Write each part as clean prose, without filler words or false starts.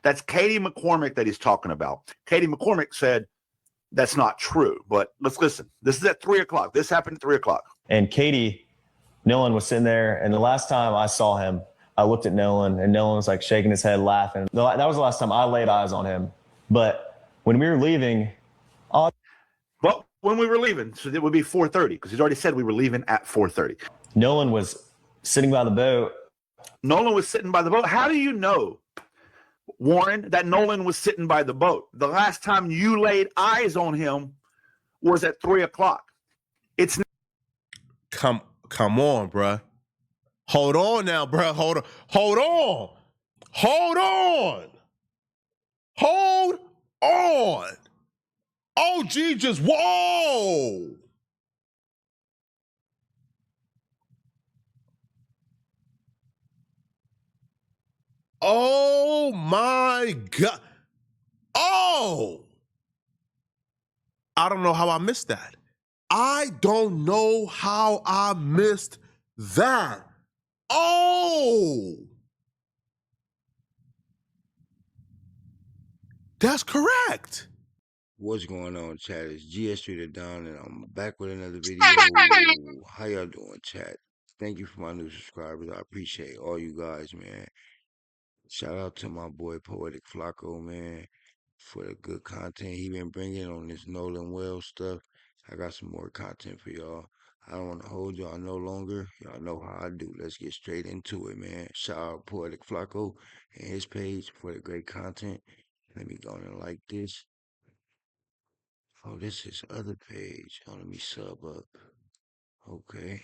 That's Katie McCormick that he's talking about. Katie McCormick said that's not true. But let's listen. This is at 3 o'clock. This happened at 3 o'clock. And Nolan was sitting there, and the last time I saw him, I looked at Nolan, and Nolan was like shaking his head, laughing. That was the last time I laid eyes on him. But when we were leaving, well, when we were leaving, so it would be 4:30 because he's already said we were leaving at 4:30. Nolan was sitting by the boat. Nolan was sitting by the boat. How do you know, Warren, that Nolan was sitting by the boat? The last time you laid eyes on him was at 3 o'clock. It's come on, bruh. Hold on now, bruh. Hold on. OG just, whoa. Oh my God. Oh. I don't know how I missed that. I don't know how I missed that. Oh. That's correct. What's going on, chat? It's GS Streeter Down, and I'm back with another video. How y'all doing, chat? Thank you for my new subscribers. I appreciate all you guys, man. Shout out to my boy Poetic Flacco, man, for the good content he been bringing on this Nolan Wells stuff. I got some more content for y'all. I don't want to hold y'all no longer. Y'all know how I do. Let's get straight into it, man. Shout out Poetic Flacco and his page for the great content. Let me go and like this. Oh, this is other page. Oh, let me sub up. Okay.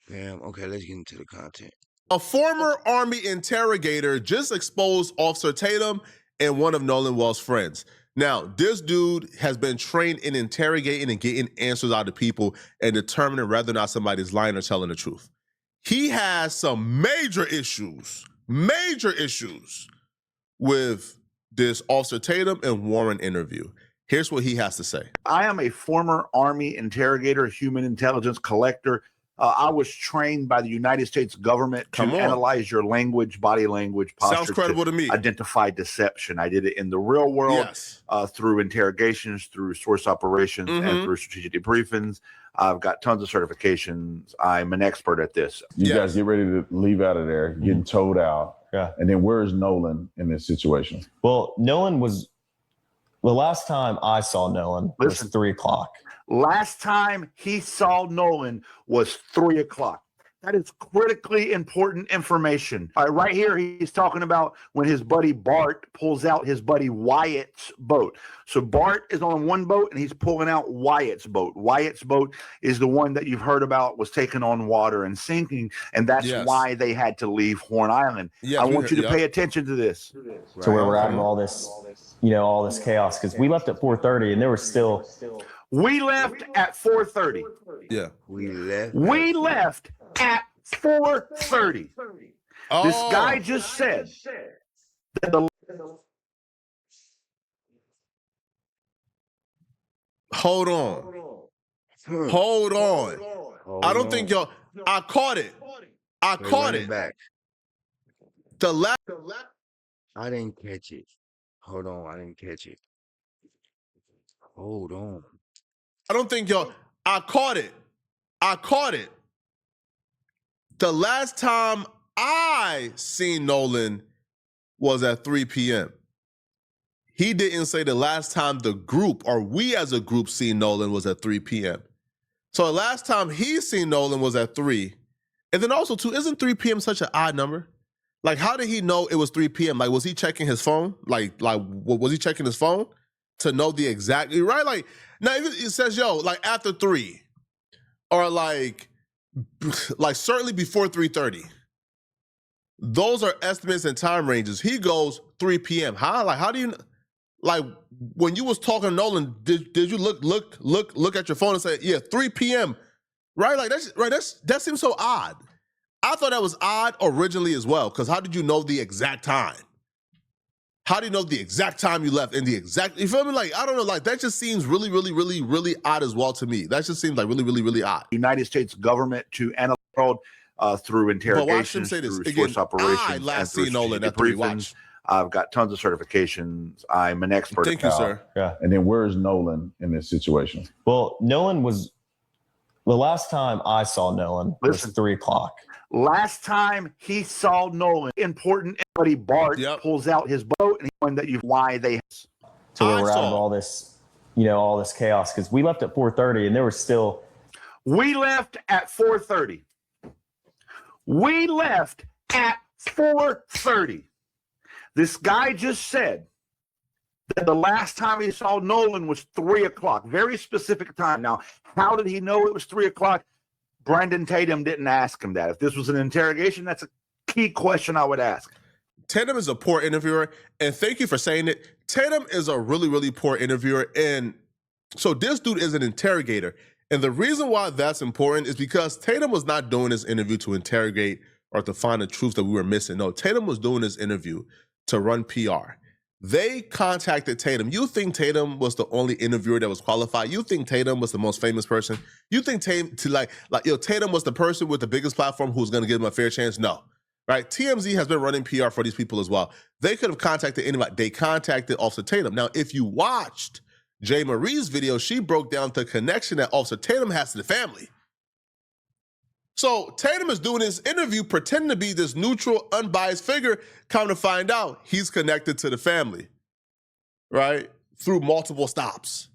Bam. Okay, let's get into the content. A former Army interrogator just exposed Officer Tatum and one of Nolan Wells' friends. Now, this dude has been trained in interrogating and getting answers out of people and determining whether or not somebody's lying or telling the truth. He has some major issues with this Officer Tatum and Warren interview. Here's what he has to say. I am a former Army interrogator, human intelligence collector. I was trained by the United States government to analyze your language, body language, posture. Sounds credible to me. Identify deception. I did it in the real world, through interrogations, through source operations, and through strategic debriefings. I've got tons of certifications. I'm an expert at this. You guys get ready to leave out of there, getting towed out. Yeah. And then where's Nolan in this situation? Well, Nolan was, the last time I saw Nolan was 3 o'clock. Last time he saw Nolan was 3 o'clock. That is critically important information. All right, right here, he's talking about when his buddy Bart pulls out his buddy Wyatt's boat. So Bart is on one boat, and he's pulling out Wyatt's boat. Wyatt's boat is the one that you've heard about was taken on water and sinking, and that's why they had to leave Horn Island. I want you to pay attention to this. To where we're at in all this, all this chaos, because we left at 4:30, and there was still... We left at 4:30. Yeah. We left at 4:30. Oh. This guy just said that the... Hold on. I don't think y'all... I caught it. Back. The last... I didn't catch it. Hold on. I didn't catch it. Hold on. I don't think y'all... I caught it. The last time I seen Nolan was at 3 p.m. He didn't say the last time the group, or we as a group, seen Nolan was at 3 p.m. So the last time he seen Nolan was at 3. And then also, too, isn't 3 p.m. such an odd number? Like, how did he know it was 3 p.m.? Like, was he checking his phone? Like, was he checking his phone to know the exact... Right? Like, now it says, like, after 3. Or, like certainly before 3:30. Those are estimates and time ranges. He goes 3 p.m. How? Like, how do you... Like, when you was talking to Nolan, did you look at your phone and say, yeah, 3 p.m., right? Like, that seems so odd. I thought that was odd originally as well, because how did you know the exact time? How do you know the exact time you left and the exact... You feel me? Like, I don't know. Like, that just seems really, really, really, really odd as well to me. That just seems like really, really, really odd. United States government to analyze the world through interrogations, through source operations, I last and through seen Nolan at 3. Watch. I've got tons of certifications. I'm an expert. Thank you, sir. Yeah. And then where's Nolan in this situation? Well, Nolan was the last time I saw Nolan was Listen. 3 o'clock. Last time he saw Nolan, important, buddy Bart pulls out his boat and he that you why they. So we were out of all this, all this chaos because we left at 4:30 and there was still. We left at 4:30. We left at 4:30. This guy just said that the last time he saw Nolan was 3 o'clock. Very specific time. Now, how did he know it was 3 o'clock? Brandon Tatum didn't ask him that. If this was an interrogation, that's a key question I would ask. Tatum is a poor interviewer, and thank you for saying it. Tatum is a really, really poor interviewer, and so this dude is an interrogator. And the reason why that's important is because Tatum was not doing this interview to interrogate or to find the truth that we were missing. No, Tatum was doing this interview to run PR. They contacted Tatum. You think Tatum was the only interviewer that was qualified? You think Tatum was the most famous person? You think Tatum was the person with the biggest platform who was going to give him a fair chance? No, right? TMZ has been running PR for these people as well. They could have contacted anybody. They contacted Officer Tatum. Now, if you watched Jay Marie's video, she broke down the connection that Officer Tatum has to the family. So Tatum is doing this interview pretending to be this neutral, unbiased figure. Come to find out, he's connected to the family, right? Through multiple stops.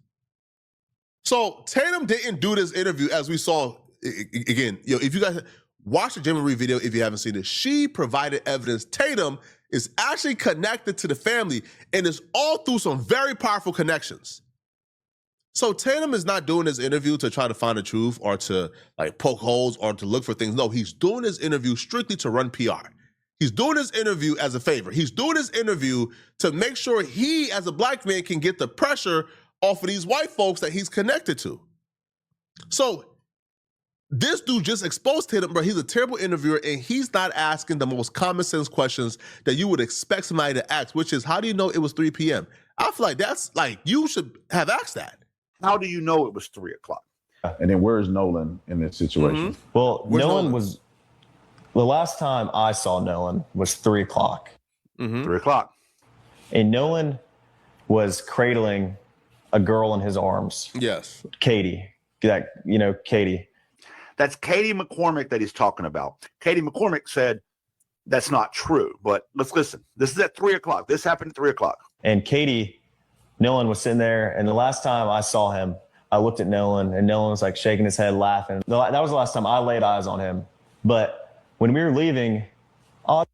So Tatum didn't do this interview as we saw, again, if you guys watch the Jay Marie video, if you haven't seen it, she provided evidence Tatum is actually connected to the family and it's all through some very powerful connections. So Tatum is not doing this interview to try to find the truth or to poke holes or to look for things. No, he's doing this interview strictly to run PR. He's doing this interview as a favor. He's doing this interview to make sure he, as a black man, can get the pressure off of these white folks that he's connected to. So this dude just exposed Tatum, bro. He's a terrible interviewer, and he's not asking the most common sense questions that you would expect somebody to ask, which is, how do you know it was 3 p.m.? I feel like that's you should have asked that. How do you know it was 3 o'clock? And then where's Nolan in this situation? Mm-hmm. Well, Nolan was the last time I saw Nolan was 3 o'clock. Mm-hmm. 3 o'clock. And Nolan was cradling a girl in his arms. Yes. Katie. Katie. That's Katie McCormick that he's talking about. Katie McCormick said that's not true, but let's listen. This is at 3 o'clock. This happened at 3 o'clock. And Nolan was sitting there, and the last time I saw him, I looked at Nolan, and Nolan was shaking his head, laughing. That was the last time I laid eyes on him. But when we were leaving, well,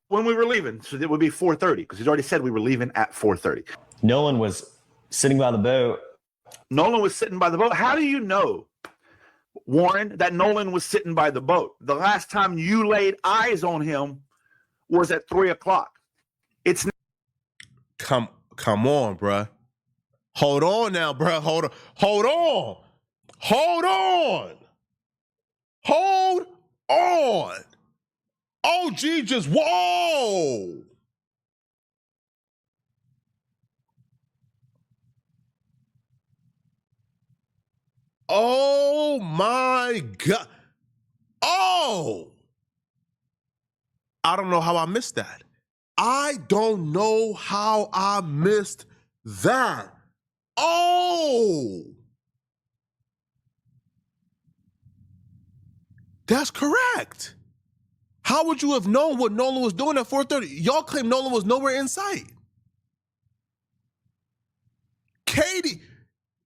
when we were leaving, so it would be 4:30 because he's already said we were leaving at 4:30. Nolan was sitting by the boat. Nolan was sitting by the boat. How do you know, Warren, that Nolan was sitting by the boat? The last time you laid eyes on him was at 3 o'clock. It's Come on, bruh. Hold on now, bruh. Hold on. OG just, whoa. Oh my God. Oh. I don't know how I missed that. I don't know how I missed that. Oh, that's correct. How would you have known what Nolan was doing at 4:30? Y'all claim Nolan was nowhere in sight.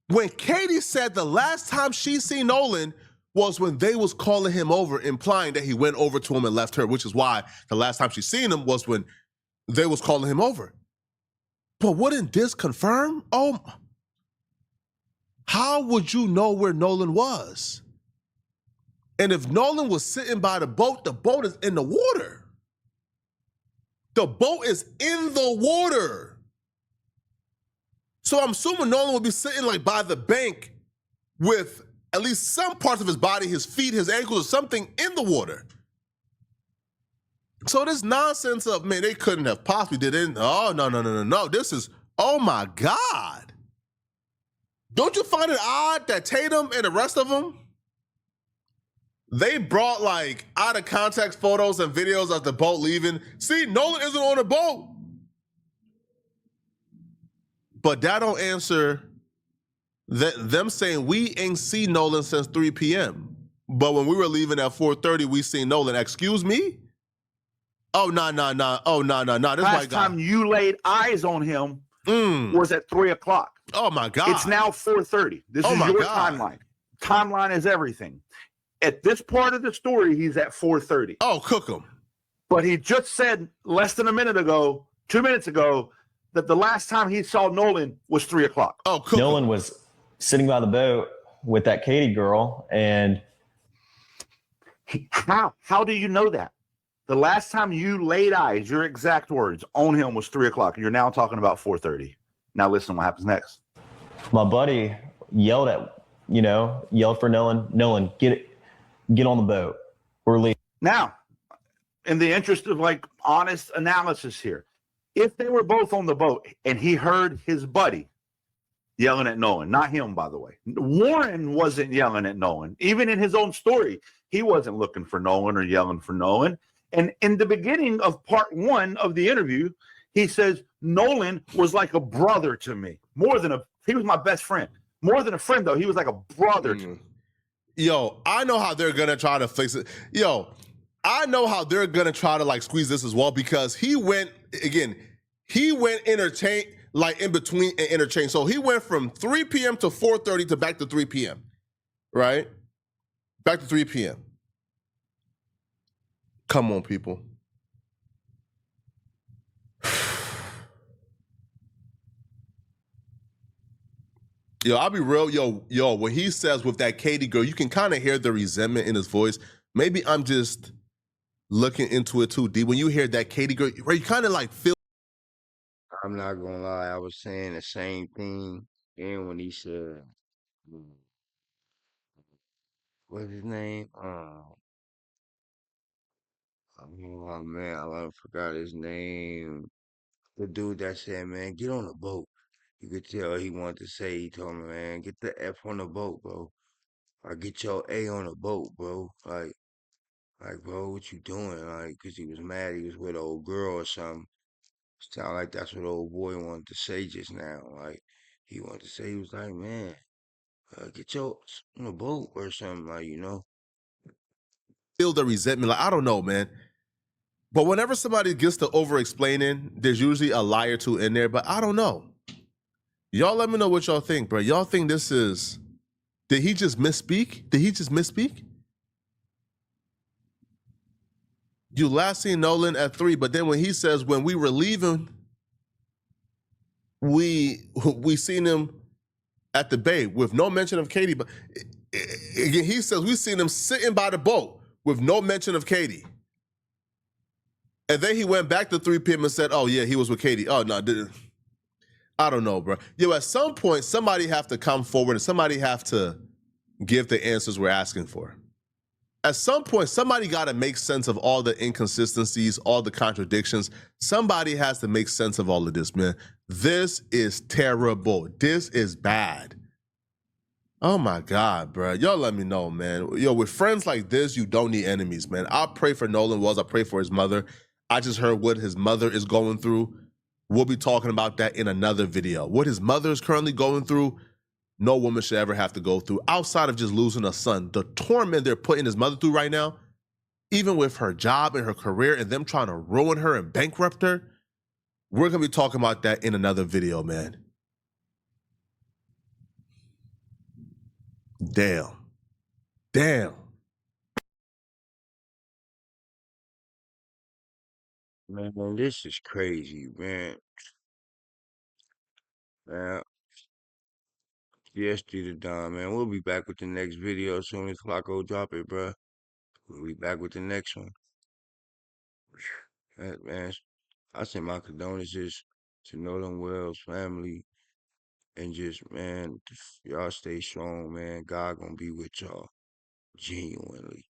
When Katie said the last time she seen Nolan was when they was calling him over, implying that he went over to him and left her, which is why the last time she seen him was when they was calling him over. But wouldn't this confirm? Oh, how would you know where Nolan was? And if Nolan was sitting by the boat is in the water. The boat is in the water. So I'm assuming Nolan would be sitting by the bank with at least some parts of his body, his feet, his ankles, or something in the water. So this nonsense of, man, they couldn't have possibly did it. Oh, no. This is, oh my God. Don't you find it odd that Tatum and the rest of them, they brought out of context photos and videos of the boat leaving? See, Nolan isn't on the boat. But that don't answer them saying we ain't seen Nolan since 3 p.m. But when we were leaving at 4:30, we seen Nolan. Excuse me? Oh, no. Oh, no. This Last white guy. time you laid eyes on him Mm. was at 3 o'clock. Oh, my God. It's now 4:30. This Oh, is my your God. timeline. Timeline is everything. At this part of the story, he's at 4:30. Oh, cook him. But he just said less than a minute ago, 2 minutes ago, that the last time he saw Nolan was 3 o'clock. Oh, cook Nolan him. was sitting by the boat with that Katie girl, and How do you know that? The last time you laid eyes, your exact words, on him was 3 o'clock. You're now talking about 4:30. Now listen, what happens next? my buddy yelled for Nolan. Nolan, get on the boat. We're leaving. Now, in the interest of like honest analysis here, if they were both on the boat and he heard his buddy yelling at Nolan, not him, by the way. Warren wasn't yelling at Nolan. Even in his own story, he wasn't looking for Nolan or yelling for Nolan. And in the beginning of part 1 of the interview, he says, Nolan was like a brother to me. He was my best friend. More than a friend, though. He was like a brother to me. Yo, I know how they're going to try to fix it. Yo, I know how they're going to try to like squeeze this as well, because he went interchange, like in between and interchange. So he went from 3 p.m. to 4:30 to back to 3 p.m. Right? Back to 3 p.m. Come on, people. Yo, I'll be real. Yo, when he says with that Katie girl, you can kind of hear the resentment in his voice. Maybe I'm just looking into it too deep. When you hear that Katie girl, where you kind of like feel. I'm not gonna lie, I was saying the same thing. And when he said, what's his name? Oh man, I forgot his name. The dude that said, man, get on the boat. You could tell he wanted to say, he told me, man, get the F on the boat, bro. Or get your A on the boat, bro. Like, bro, what you doing? Like, cause he was mad he was with an old girl or something. Sound like that's what old boy wanted to say just now. Like, he wanted to say, he was like, man, get your on the boat or something, like, Feel the resentment. Like, I don't know, man. But whenever somebody gets to over explaining, there's usually a lie or two in there. But I don't know. Y'all let me know what y'all think, bro. Y'all think this is. Did he just misspeak? You last seen Nolan at 3, but then when he says when we were leaving, we seen him at the bay with no mention of Katie. But again, he says we seen him sitting by the boat with no mention of Katie. And then he went back to 3 p.m. and said, oh, yeah, he was with Katie. Oh, no, I don't know, bro. Yo, at some point, somebody have to come forward and somebody have to give the answers we're asking for. At some point, somebody got to make sense of all the inconsistencies, all the contradictions. Somebody has to make sense of all of this, man. This is terrible. This is bad. Oh, my God, bro. Y'all let me know, man. Yo, with friends like this, you don't need enemies, man. I pray for Nolan Wells. I pray for his mother. I just heard what his mother is going through. We'll be talking about that in another video. What his mother is currently going through, no woman should ever have to go through outside of just losing a son. The torment they're putting his mother through right now, even with her job and her career and them trying to ruin her and bankrupt her, we're going to be talking about that in another video, man. Damn. Man, this is crazy, man. Man, yes, to the Don, man. We'll be back with the next video as soon as Flacco drop it, bruh. We'll be back with the next one. Man, I send my condolences to Nolan Wells' family. And just, man, y'all stay strong, man. God gonna be with y'all. Genuinely.